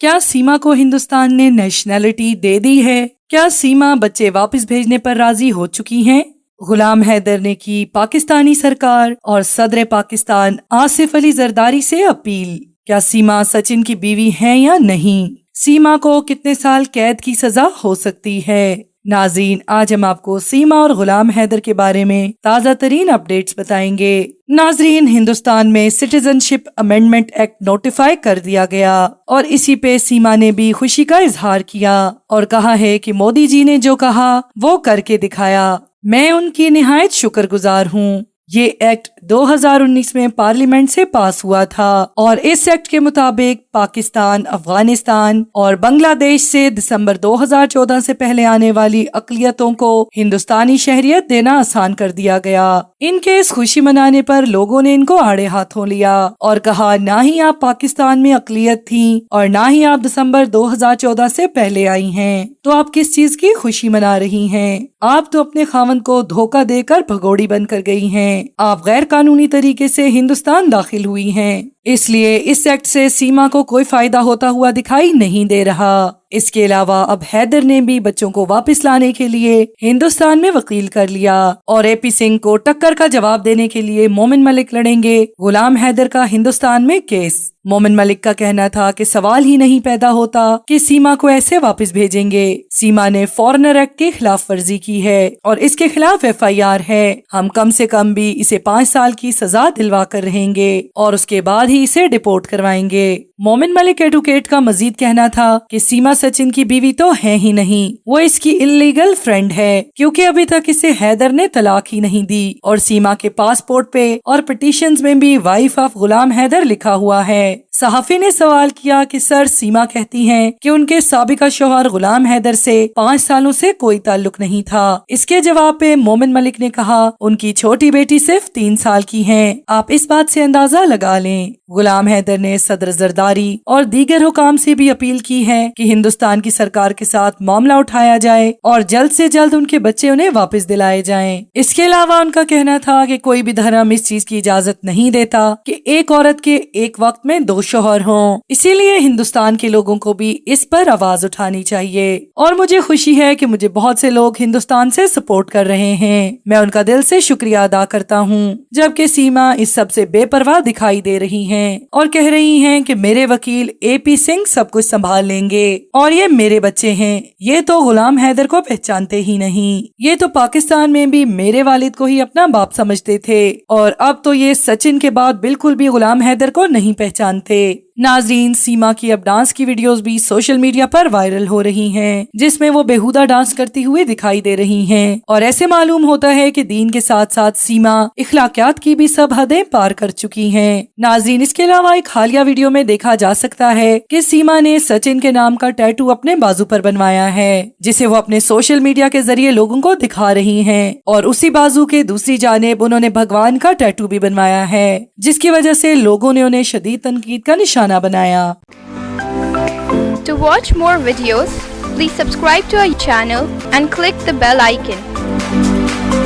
کیا سیما کو ہندوستان نے نیشنلٹی دے دی ہے؟ کیا سیما بچے واپس بھیجنے پر راضی ہو چکی ہیں؟ غلام حیدر نے کی پاکستانی سرکار اور صدر پاکستان آصف علی زرداری سے اپیل۔ کیا سیما سچن کی بیوی ہیں یا نہیں؟ سیما کو کتنے سال قید کی سزا ہو سکتی ہے؟ ناظرین، آج ہم آپ کو سیما اور غلام حیدر کے بارے میں تازہ ترین اپڈیٹس بتائیں گے۔ ناظرین، ہندوستان میں سٹیزن شپ امینڈمنٹ ایکٹ نوٹیفائی کر دیا گیا اور اسی پہ سیما نے بھی خوشی کا اظہار کیا اور کہا ہے کہ مودی جی نے جو کہا وہ کر کے دکھایا، میں ان کی نہایت شکر گزار ہوں۔ یہ ایکٹ 2019 میں پارلیمنٹ سے پاس ہوا تھا اور اس ایکٹ کے مطابق پاکستان، افغانستان اور بنگلہ دیش سے دسمبر 2014 سے پہلے آنے والی اقلیتوں کو ہندوستانی شہریت دینا آسان کر دیا گیا۔ ان کے اس خوشی منانے پر لوگوں نے ان کو آڑے ہاتھوں لیا اور کہا نہ ہی آپ پاکستان میں اقلیت تھیں اور نہ ہی آپ دسمبر 2014 سے پہلے آئی ہیں، تو آپ کس چیز کی خوشی منا رہی ہیں؟ آپ تو اپنے خاوند کو دھوکہ دے کر بھگوڑی بن کر گئی ہیں، آپ غیر قانونی طریقے سے ہندوستان داخل ہوئی ہیں، اس لیے اس ایکٹ سے سیما کو کوئی فائدہ ہوتا ہوا دکھائی نہیں دے رہا۔ اس کے علاوہ اب حیدر نے بھی بچوں کو واپس لانے کے لیے ہندوستان میں وکیل کر لیا اور اے پی سنگھ کو ٹکر کا جواب دینے کے لیے مومن ملک لڑیں گے غلام حیدر کا ہندوستان میں کیس۔ مومن ملک کا کہنا تھا کہ سوال ہی نہیں پیدا ہوتا کہ سیما کو ایسے واپس بھیجیں گے۔ سیما نے فارنر ایکٹ کی خلاف ورزی کی ہے اور اس کے خلاف FIR ہے، ہم کم سے کم بھی اسے 5 سال کی سزا دلوا کر رہیں گے اور اس کے بعد ہی اسے ڈپورٹ کروائیں گے۔ مومن ملک ایڈوکیٹ کا مزید کہنا تھا کہ سیما سچن کی بیوی تو ہے ہی نہیں، وہ اس کی انلیگل فرینڈ ہے کیونکہ ابھی تک اسے حیدر نے طلاق ہی نہیں دی اور سیما کے پاسپورٹ پہ اور پٹیشنز میں بھی وائف آف غلام حیدر لکھا ہوا ہے۔ صحافی نے سوال کیا کہ سر، سیما کہتی ہیں کہ ان کے سابقہ شوہر غلام حیدر سے 5 سالوں سے کوئی تعلق نہیں تھا۔ اس کے جواب پہ مومن ملک نے کہا ان کی چھوٹی بیٹی صرف 3 سال کی ہے، آپ اس بات سے اندازہ لگا لیں۔ غلام حیدر نے صدر زرداری اور دیگر حکام سے بھی اپیل کی ہے کہ ہندوستان کی سرکار کے ساتھ معاملہ اٹھایا جائے اور جلد سے جلد ان کے بچے انہیں واپس دلائے جائیں۔ اس کے علاوہ ان کا کہنا تھا کہ کوئی بھی دھرم اس چیز کی اجازت نہیں دیتا کہ ایک عورت کے ایک وقت میں 2 شوہر ہوں، اسی لیے ہندوستان کے لوگوں کو بھی اس پر آواز اٹھانی چاہیے اور مجھے خوشی ہے کہ مجھے بہت سے لوگ ہندوستان سے سپورٹ کر رہے ہیں، میں ان کا دل سے شکریہ ادا کرتا ہوں، جبکہ سیما اس سب سے بے پرواہ دکھائی دے رہی ہیں اور کہہ رہی ہیں کہ میرے وکیل اے پی سنگھ سب کچھ سنبھال لیں گے اور یہ میرے بچے ہیں، یہ تو غلام حیدر کو پہچانتے ہی نہیں، یہ تو پاکستان میں بھی میرے والد کو ہی اپنا باپ سمجھتے تھے اور اب تو یہ سچن کے بعد بالکل بھی غلام حیدر کو نہیں پہچانتے۔ ناظرین، سیما کی اب ڈانس کی ویڈیوز بھی سوشل میڈیا پر وائرل ہو رہی ہیں جس میں وہ بیہودہ ڈانس کرتی ہوئے دکھائی دے رہی ہیں اور ایسے معلوم ہوتا ہے کہ دین کے ساتھ ساتھ سیما اخلاقیات کی بھی سب حدیں پار کر چکی ہیں۔ ناظرین، اس کے علاوہ ایک حالیہ ویڈیو میں دیکھا جا سکتا ہے کہ سیما نے سچن کے نام کا ٹیٹو اپنے بازو پر بنوایا ہے جسے وہ اپنے سوشل میڈیا کے ذریعے لوگوں کو دکھا رہی ہیں اور اسی بازو کے دوسری جانب انہوں نے بھگوان کا ٹیٹو بھی بنوایا ہے جس کی وجہ سے لوگوں نے انہیں شدید تنقید کا نشانہ بنایا۔ To watch more videos, please subscribe to our channel and click the bell icon.